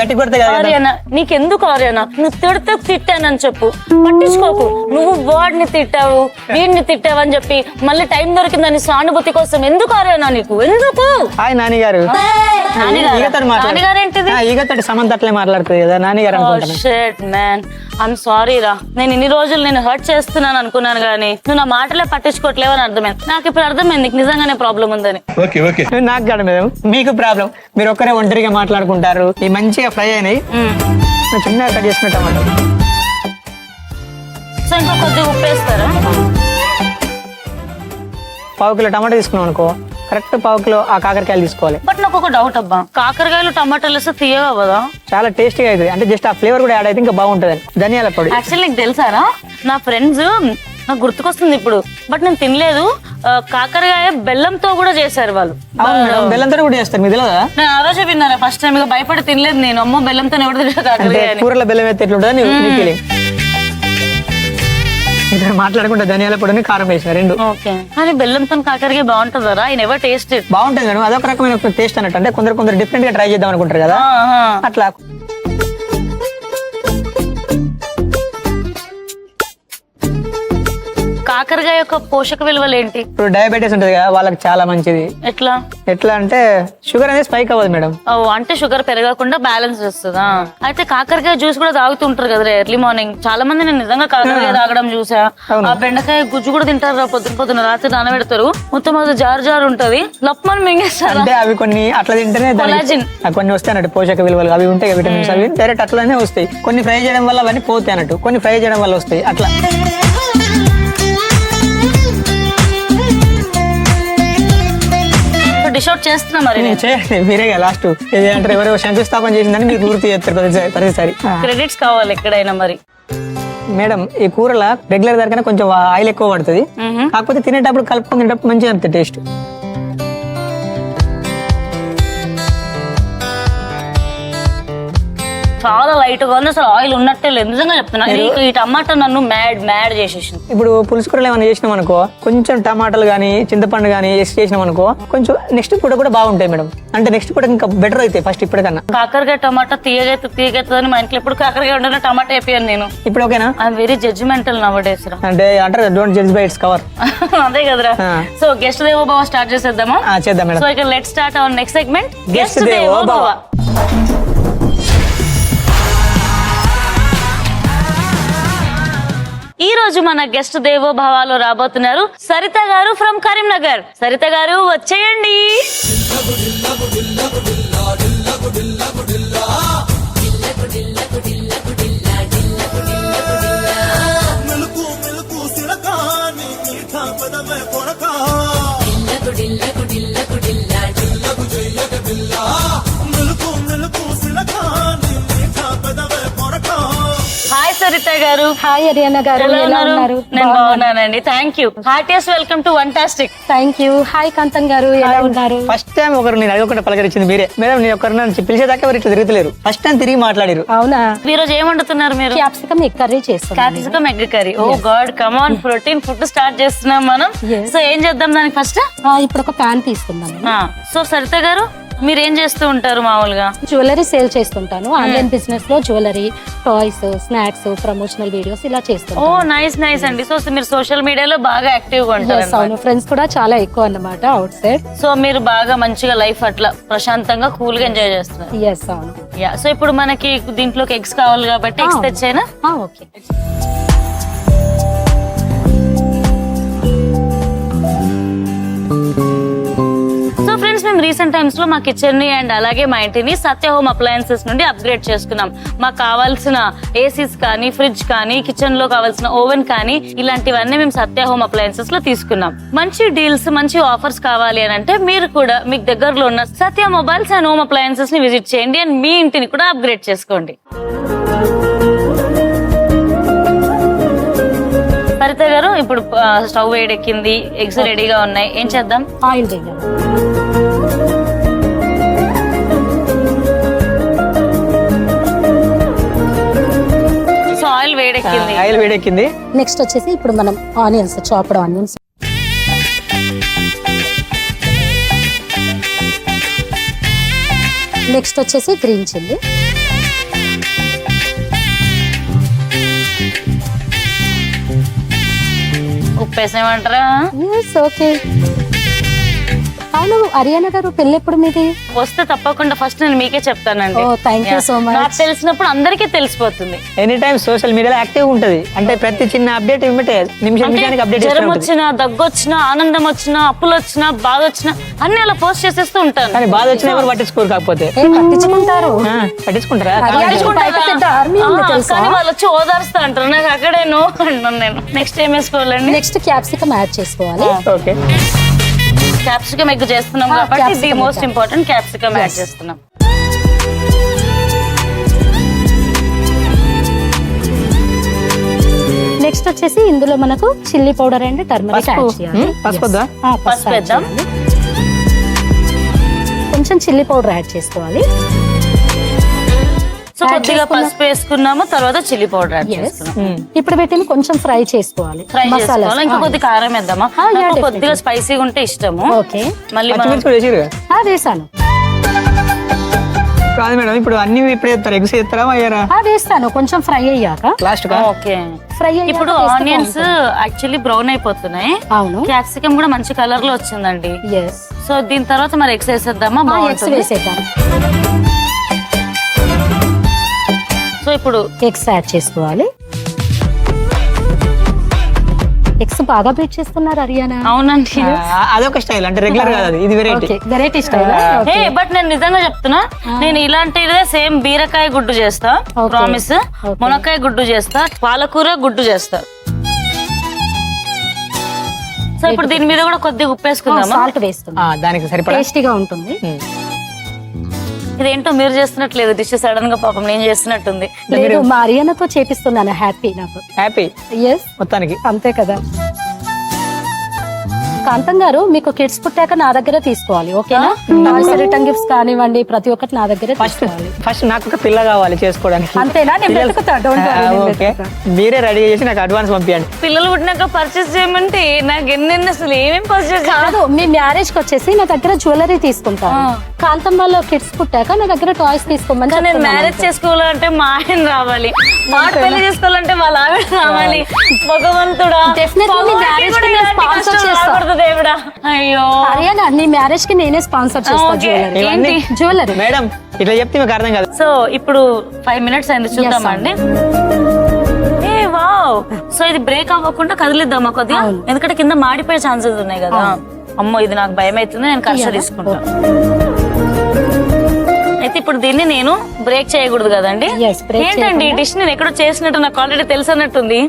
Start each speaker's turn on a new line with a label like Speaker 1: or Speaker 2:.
Speaker 1: గట్టి కొడితే కదా.
Speaker 2: ఆర్యనా నీకెందుకు ఆర్యనా? నువ్వు తిడితే తిట్టానని చెప్పు, పట్టించుకోకు. నువ్వు వాడిని తిట్టావు వీడిని తిట్టావు అని చెప్పి మళ్ళీ టైం దొరికిందని సానుభూతి కోసం ఎందుకు ఆర్యనా నీకు? ఎందుకు?
Speaker 1: హాయ్ నాని గారు.
Speaker 2: నాన్నగారు ఏంటిది?
Speaker 1: ఈగతోటి సమంత అట్లే మాట్లాడుతుంది కదా నాని గారు అనుకుంటున్నా.
Speaker 2: షిట్ మ్యాన్, ఐమ్ సారీ రా. నేను ఇన్ని రోజులు నేను హర్ట్ చేస్తున్నాను అనుకున్నాను కానీ నువ్వు నా మాటలే పట్టించుకోవట్లేవు అని అర్థమైంది. నాకు ఇప్పుడు అర్థమైంది నీకు నిజంగానే ప్రాబ్లం ఉందని.
Speaker 1: నాకు కాదు మేడం, మీకు ప్రాబ్లం. మీరు ఒక్కరే ఒంటరిగా మాట్లాడుకుంటారు. ఈ మంచిగా ఫ్రై అయినాయి, చిన్నగా కట్ చేసుకున్న టమాటో.
Speaker 2: సో ఇంకా కొద్దిగా ఉప్పు వేస్తారా?
Speaker 1: పావు కిలో టమాటో తీసుకున్నాం అనుకో, కరెక్ట్ పావు కిలో ఆ కాకరకాయలు తీసుకోవాలి.
Speaker 2: బట్ నాకు ఒక డౌట్ అబ్బా, కాకరకాయలు టమాటాలు వేస్తే తీయగా కదా?
Speaker 1: చాలా టేస్టీగా అవుతుంది. అంటే జస్ట్ ఆ ఫ్లేవర్ కూడా యాడ్ అయితే ఇంకా బాగుంటుంది. ధనియాల పొడి
Speaker 2: యాక్చువల్లీ నీకు తెలుసారా, నా ఫ్రెండ్స్ నాకు గుర్తుకొస్తుంది ఇప్పుడు, బట్ నేను తినలేదు. కాకరకాయ బెల్లంతో కూడా చేశారు వాళ్ళు.
Speaker 1: బెల్లంతో కూడా చేస్తారు, మీకు తెలియదా?
Speaker 2: నేను ఆ రోజే విన్నారా ఫస్ట్ టైం. భయపడి తినలేదు నేను. అమ్మో బెల్లంతో ఎవరు తినలేదు కాకరకాయ.
Speaker 1: కూరలో బెల్లం అయితే ఎట్లుంటుంది నీ ఫీలింగ్. ఇక్కడ మాట్లాడుకుంటే ధనియాల పొడిని కారం వేసిన రెండు.
Speaker 2: ఓకే, కానీ బెల్లంతో కాకరకాయ బాగుంటుందా? I never tasted.
Speaker 1: బాగుంటుంది మేడం, అదొక రకమైన టేస్ట్ అన్నట్టు. అంటే కొందరు డిఫరెంట్ గా ట్రై చేద్దాం అనుకుంటారు కదా, అట్లా.
Speaker 2: కాకరకాయ యొక్క పోషక విలువలు ఏంటి?
Speaker 1: ఇప్పుడు డయాబెటీస్ ఉంటుంది కదా, వాళ్ళకి చాలా మంచిది. ఎట్లా అంటే షుగర్ అనేది స్పైక్ అవ్వదు మేడం.
Speaker 2: అంటే షుగర్ పెరగకుండా బ్యాలెన్స్ చేస్తుందా? అయితే కాకరకాయ జ్యూస్ కూడా తాగుతుంటారు కదా ఎర్లీ మార్నింగ్. చాలా మంది నేను నిజంగా కాకరకాయ తాగడం చూసా. ఆ బెండకాయ గుజ్జు కూడా తింటారు పొద్దున రాత్రి నానబెడతారు. మొత్తం అది జారు ఉంటది, లప్మని మింగేస్తారు.
Speaker 1: అంటే అవి కొన్ని అట్లా తింటేనే కొన్ని వస్తాయి అన్నట్టు పోషక విలువలు. అవి ఉంటాయి విటమిన్స్, అవి డైరెక్ట్ అట్లానే వస్తాయి. కొన్ని ఫ్రై చేయడం వల్ల అవన్నీ పోతాయి అన్నట్టు, కొన్ని ఫ్రై చేయడం వల్ల వస్తాయి అట్లా.
Speaker 2: డిష్ అవుట్ చేస్తున్నా మరి.
Speaker 1: మీరే లాస్ట్ అంటే ఎవరో శంకుస్థాపన చేసిందని మీరు గుర్తు చేస్తారు ప్రతిసారి.
Speaker 2: క్రెడిట్స్ కావాలి ఎక్కడైనా మరి.
Speaker 1: మేడం ఈ కూరల రెగ్యులర్ దానికన్నా కొంచెం ఆయిల్ ఎక్కువ పడుతుంది, కాకపోతే తినేటప్పుడు కలుపుకొని తినేటప్పుడు మంచిగా అనిపిస్తుంది టేస్ట్.
Speaker 2: చాలా లైట్ గా ఉంది, అసలు ఆయిల్ ఉన్నట్టే లేదు. నిజంగా చెప్తున్నా, ఈ టమాటా నన్ను మ్యాడ్ చేసేసింది.
Speaker 1: ఇప్పుడు పులుసు కూరలు ఏమైనా చేసినాం అనుకో, కొంచెం టమాటాలు గానీ చింతపండు గానీ వేసి చేసినాం అనుకో, కొంచెం నెక్స్ట్ పూట కూడా బాగుంటాయి మేడం. అంటే నెక్స్ట్ పూట ఇంకా బెటర్ అవుతాయి ఫస్ట్ ఇప్పటికన్నా.
Speaker 2: కాకరకాయ టమాటా తీయగైతుందని మా ఇంట్లో ఎప్పుడు కాకరకాయ ఉండగా టమాటా అయిపోయాను నేను.
Speaker 1: ఇప్పుడు ఓకేనా?
Speaker 2: I'm very judgemental now days రా.
Speaker 1: అంటే అంటారు don't judge by its cover.
Speaker 2: అదే కదరా. సో గెస్ట్ దేవో భవ స్టార్ట్ చేసేద్దామా?
Speaker 1: చేద్దాం మేడం.
Speaker 2: సో ఇక let's start our next segment, guest దేవో భవ. ఈ రోజు మన గెస్ట్ దేవో భవాలో రాబోతున్నారు సరిత గారు ఫ్రమ్ కరీంనగర్. సరిత గారు వచ్చేయండి. హాయ్ సరిత గారు.
Speaker 3: హాయ్ అరియానా గారు, ఎలా ఉన్నారు?
Speaker 2: నేను బాగున్నానండి, thank you. Heartiest welcome to Vantastic.
Speaker 3: Thank you. Hi Kanthan గారు, ఎలా ఉన్నారు?
Speaker 1: ఫస్ట్ టైం ఒకరు నేను అడగకుండా పలకరించింది మీరే మేడం. నేను ఒకరు నన్ను పిలిచేదాకా ఎవరు ఇట్లా తిరుగుతలేరు, ఫస్ట్ టైం తిరిగి మాట్లాడారు.
Speaker 3: అవునా?
Speaker 2: ఈ రోజు ఏం వండుతున్నారు మీరు?
Speaker 3: క్యాప్సికమ్ ఎగ్ కర్రీ చేస్తాం.
Speaker 2: Capsicum egg curry. Oh God, come on, protein food start చేస్తున్నాం మనం. సో ఏం చేద్దాం దానికి ఫస్ట్?
Speaker 3: ఇప్పుడు ఒక ప్యాన్ తీసుకుందాం.
Speaker 2: సో సరిత గారు, మీరు ఏం చేస్తూ ఉంటారు మామూలుగా?
Speaker 3: జ్యువెలరీ సేల్ చేస్తుంటాను. ఆన్లైన్ బిజినెస్ లో jewellery, toys, snacks, promotional videos ఇలా చేస్తాను.
Speaker 2: ఓ నైస్ అండి. సో మీరు సోషల్ మీడియాలో బాగా యాక్టివ్ గా ఉంటారు.
Speaker 3: అవును, ఫ్రెండ్స్ కూడా చాలా ఎక్కువ అన్నమాట అవుట్ సైడ్.
Speaker 2: సో మీరు బాగా మంచిగా లైఫ్ అట్లా ప్రశాంతంగా కూల్ గా ఎంజాయ్ చేస్తున్నారు.
Speaker 3: ఎస్ అవును.
Speaker 2: యా, సో ఇప్పుడు మనకి దీంట్లోకి ఎగ్స్ కావాలి కాబట్టి ఎగ్స్ తెచ్చాయినా?
Speaker 3: ఓకే.
Speaker 2: సో ఫ్రెండ్స్, మేము రీసెంట్ టైమ్స్ లో మా కిచెన్ ని అండ్ అలాగే మా ఇంటిని సత్య హోమ్ అప్లయన్సెస్ నుండి అప్గ్రేడ్ చేసుకున్నాం. మాకు కావాల్సిన ఏసీస్ కానీ, ఫ్రిడ్జ్ కానీ, కిచెన్ లో కావాల్సిన ఓవెన్ కానీ, ఇలాంటివన్నీ మేము సత్య హోమ్ అప్లయన్సెస్ లో తీసుకున్నాం. మంచి డీల్స్, మంచి ఆఫర్స్ కావాలి అని అంటే మీరు కూడా మీకు దగ్గరలో ఉన్న సత్య మొబైల్స్ అండ్ హోమ్ అప్లయన్సెస్ ని విజిట్ చేయండి అండ్ మీ ఇంటిని కూడా అప్గ్రేడ్ చేసుకోండి. సరిత గారు, ఇప్పుడు స్టవ్ వేడెక్కింది, ఎగ్స్ రెడీగా ఉన్నాయి, ఏం చేద్దాం?
Speaker 3: ఆయిల్ వేద్దాం.
Speaker 2: సో ఆయిల్ వేడెక్కింది.
Speaker 1: ఆయిల్ వేడెక్కింది.
Speaker 3: నెక్స్ట్ వచ్చేసి ఇప్పుడు మనం ఆనియన్స్, చాప్డ్ ఆనియన్స్. నెక్స్ట్ వచ్చేసి గ్రీన్ చిల్లీ.
Speaker 2: ఉప్పేసేమంటారా?
Speaker 3: ఓకే. అవును హరియానా గారు పెళ్ళి ఎప్పుడు మీది?
Speaker 2: వస్తే తప్పకుండా ఫస్ట్ నేను మీకే చెప్తానండి.
Speaker 3: Oh, thank you so much.
Speaker 2: నాకు తెలిసినప్పుడు అందరికీ తెలిసిపోతుంది.
Speaker 1: ఎనీ టైమ్ సోషల్ మీడియాలో యాక్టివ్ ఉంటది. అంటే ప్రతి చిన్న అప్డేట్ ఇవ్వటే నిమిషానికి అప్డేట్
Speaker 2: జ్వరం వచ్చినా, దగ్గు వచ్చినా, ఆనందం వచ్చినా, అప్పులు వచ్చినా, బాధ వచ్చినా అన్ని అలా పోస్ట్ చేసేస్తూ ఉంటాను.
Speaker 1: కానీ బాధ వచ్చినా ఎవరు పట్టించుకోరు. కాకపోతే
Speaker 3: పట్టించుకుంటారు.
Speaker 1: పట్టించుకుంటారా?
Speaker 3: బయట పెద్ద ఆర్మీ ఉంది తెలుసా?
Speaker 2: కానీ వాళ్ళు వచ్చి ఓదారుస్తా అంటారు. నాకు అక్కడే నో అంటాను నేను. నెక్స్ట్ ఏం వేసుకోవాలండి?
Speaker 3: నెక్స్ట్ క్యాప్సికమ్ యాడ్ చేసుకోవాలి.
Speaker 1: ఓకే.
Speaker 2: క్యాప్సికమ్ ఎగ్ చేస్తున్నాం కాబట్టి ఇది మోస్ట్ ఇంపార్టెంట్. క్యాప్సికమ్ యాడ్ చేస్తున్నాం.
Speaker 3: నెక్స్ట్ వచ్చేసి ఇందులో మనకు chilli powder and turmeric add చేయాలి.
Speaker 1: పసుపు వద్దా?
Speaker 2: పసుపు వేద్దాం.
Speaker 3: కొంచెం చిల్లీ పౌడర్ యాడ్ చేసుకోవాలి.
Speaker 2: సో కొద్దిగా పసుపు వేసుకున్నాము, తర్వాత చిల్లీ పౌడర్ యాడ్ చేసుకున్నాం.
Speaker 3: ఇప్పుడు వీటిని కొంచెం ఫ్రై చేసుకోవాలి.
Speaker 2: ఫ్రై చేసుకోవాలి. ఇంకా కొద్ది కారం వేద్దామా? నాకు కొద్దిగా స్పైసీగా ఉంటే ఇష్టము.
Speaker 3: ఓకే.
Speaker 2: మళ్ళీ
Speaker 1: పచ్చిమిర్చి కూడా వేసిరుగా?
Speaker 3: వేసాను.
Speaker 1: కాదు మేడం, ఇప్పుడు అన్ని ఇప్పుడే వేస్తారు. ఎగ్స్ వేస్తారా అయ్యారా?
Speaker 3: వేస్తాను కొంచెం ఫ్రై అయ్యాక.
Speaker 1: Last
Speaker 2: okay.
Speaker 3: ఫ్రై
Speaker 2: ఇప్పుడు ఆనియన్స్ యాక్చువల్లీ బ్రౌన్ అయిపోతున్నాయి.
Speaker 3: అవును.
Speaker 2: క్యాప్సికమ్ కూడా మంచి కలర్ లో వచ్చిందండి. సో దీని తర్వాత మరి ఎగ్స్ వేసేద్దామా?
Speaker 3: ఎగ్స్ వేసేద్దాం.
Speaker 2: సో ఇప్పుడు
Speaker 3: ఎగ్స్ యాడ్ చేసుకోవాలి. ఎగ్స్ బాగా బీట్ చేస్తున్నారు హరియానా.
Speaker 2: అవునండి.
Speaker 1: అదొక స్టైల్, అంటే రెగ్యులర్ కాదు అది, ఇది వెరైటీ.
Speaker 3: Variety style.
Speaker 2: బట్ నేను నిజంగా చెప్తున్నా, నేను ఇలాంటిదే సేమ్ బీరకాయ గుడ్డు చేస్తా, ప్రామిస్. మునక్కాయ గుడ్డు చేస్తా, పాలకూర గుడ్డు చేస్తా. సో ఇప్పుడు దీని మీద కూడా కొద్దిగా ఉప్పు వేసుకుందామా?
Speaker 3: సాల్ట్ వేసుకుందాం.
Speaker 1: దానికి సరిపడా
Speaker 3: టేస్టీగా ఉంటుంది.
Speaker 2: ఇదేంటో మీరు చేస్తున్నట్లేదు డిష్, సడన్ గా పాపం నేను చేస్తున్నట్టుంది.
Speaker 3: లేదు మా హరియానాతో చేపిస్తున్నాను. హ్యాపీ నాకు.
Speaker 1: హ్యాపీ
Speaker 3: ఎస్
Speaker 1: మొత్తానికి.
Speaker 3: అంతే కదా. కాంతం గారు మీకు కిడ్స్ పుట్టాక నా దగ్గర తీసుకోవాలి. ఓకేనా? రిటర్న్ గిఫ్ట్స్ కానివ్వండి, ప్రతి ఒక్కటి నా దగ్గర తీసుకోవాలి.
Speaker 1: ఫస్ట్ నాకు ఒక పిల్ల కావాలి చేసుకోవడానికి.
Speaker 3: అంతేనా? నేను వెతుకుతా. Don't worry, నేను
Speaker 1: ఓకే.
Speaker 3: వెతుకుతా.
Speaker 1: మీరే రెడీ చేసి నాకు అడ్వాన్స్ పంపించండి.
Speaker 2: పిల్లలు పుట్టినాక పర్చేస్ చేయమంటే నాకు ఎన్నెన్ని అసలు ఏమేమి పర్చేస్
Speaker 3: కాదు, మీ మ్యారేజ్ కి వచ్చేసి నా దగ్గర జ్యువెలరీ తీసుకుంటాను. కాంతం వాళ్ళు కిడ్స్ పుట్టాక నా దగ్గర టాయ్స్ తీసుకోమని
Speaker 2: నేను
Speaker 3: చెప్తున్నాను.
Speaker 2: మ్యారేజ్ చేసుకోవాలంటే మా ఆయన రావాలి, మాట పెళ్లి చేసుకోవాలంటే వాళ్ళ ఆవిడ రావాలి. భగవంతుడా,
Speaker 3: Definitely మీ marriage కి నేను sponsor చేస్తా.
Speaker 2: దేవుడా. అయ్యో
Speaker 3: హరియానా నీ మ్యారేజ్ కి నేనే స్పాన్సర్ చేస్తా.
Speaker 2: Okay.
Speaker 3: జ్యువెలరీ.
Speaker 1: ఇవన్నీ
Speaker 3: జ్యువెలరీ.
Speaker 1: మేడం ఇట్లా చెప్తే మీకు అర్థం కాదు.
Speaker 2: సో ఇప్పుడు 5 minutes అయింది, చూద్దామండి. ఏ వావ్. సో ఇది బ్రేక్ అవ్వకుండా కదిలిద్దామా కొద్దిగా? ఎందుకంటే కింద మాడిపోయే ఛాన్సెస్ ఉన్నాయి కదా. అమ్మో ఇది నాకు భయం అవుతుంది, నేను కష్ట తీసుకుంటా. అయితే ఇప్పుడు దీన్ని నేను బ్రేక్ చేయకూడదు కదండి?
Speaker 3: Yes, break
Speaker 2: ఏంటండి ఈ డిష్ నేను ఎక్కడో చేసినట్టు నాకు ఆల్రెడీ తెలుసు అన్నట్టుంది.